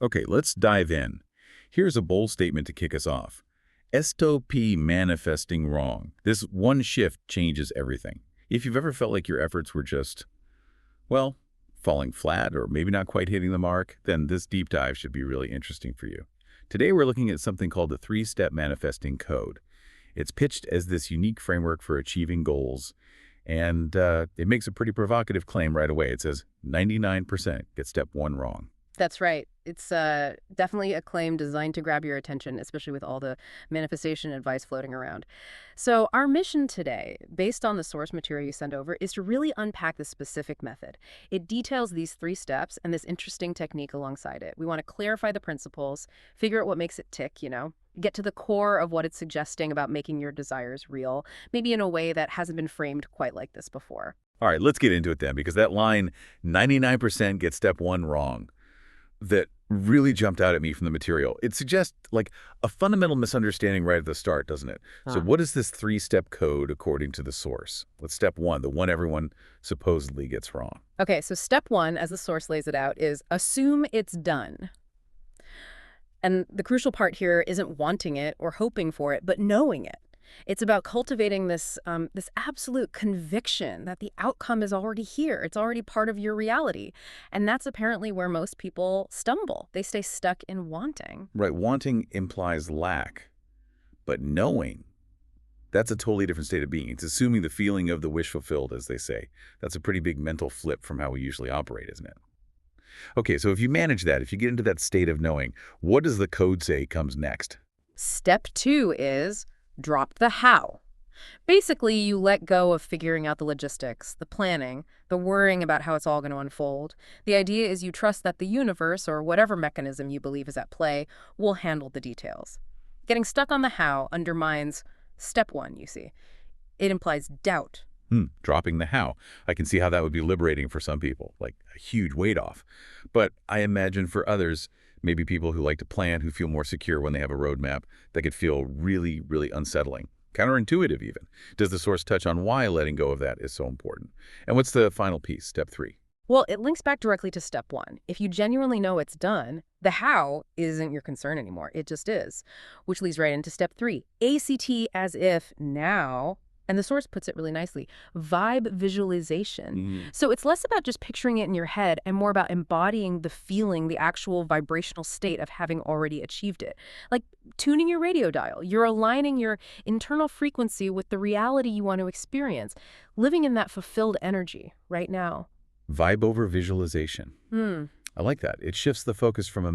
Okay, let's dive in. Here's a bold statement to kick us off. Stop manifesting wrong. This one shift changes everything. If you've ever felt like your efforts were just, well, falling flat or maybe not quite hitting the mark, then this deep dive should be really interesting for you. Today we're looking at something called the three-step manifesting code. It's pitched as this unique framework for achieving goals, and it makes a pretty provocative claim right away. It says 99% get step one wrong. That's right. It's definitely a claim designed to grab your attention, especially with all the manifestation advice floating around. So our mission today, based on the source material you send over, is to really unpack this specific method. It details these three steps and this interesting technique alongside it. We want to clarify the principles, figure out what makes it tick, get to the core of what it's suggesting about making your desires real, maybe in a way that hasn't been framed quite like this before. All right, let's get into it then, because that line, 99% get step one wrong, that really jumped out at me from the material. It suggests like a fundamental misunderstanding right at the start, doesn't it? So what is this three-step code according to the source? What's step one, the one everyone supposedly gets wrong? Okay, so step one, as the source lays it out, is assume it's done. And the crucial part here isn't wanting it or hoping for it, but knowing it. It's about cultivating this absolute conviction that the outcome is already here. It's already part of your reality. And that's apparently where most people stumble. They stay stuck in wanting. Right, wanting implies lack, but knowing, that's a totally different state of being. It's assuming the feeling of the wish fulfilled, as they say. That's a pretty big mental flip from how we usually operate, isn't it? Okay, so if you manage that, if you get into that state of knowing, what does the code say comes next? Step two is drop the how. Basically, you let go of figuring out the logistics, the planning, the worrying about how it's all going to unfold. The idea is you trust that the universe, or whatever mechanism you believe is at play, will handle the details. Getting stuck on the how undermines step one, you see. It implies doubt. Dropping the how. I can see how that would be liberating for some people, like a huge weight off. But I imagine for others, maybe people who like to plan, who feel more secure when they have a roadmap, that could feel really, really unsettling. Counterintuitive even. Does the source touch on why letting go of that is so important? And what's the final piece, step three? Well, it links back directly to step one. If you genuinely know it's done, the how isn't your concern anymore. It just is, which leads right into step three. ACT as if now. And the source puts it really nicely, vibe visualization. So it's less about just picturing it in your head and more about embodying the feeling, the actual vibrational state of having already achieved it. Like tuning your radio dial. You're aligning your internal frequency with the reality you want to experience, living in that fulfilled energy right now. Vibe over visualization. I like that. It shifts the focus from a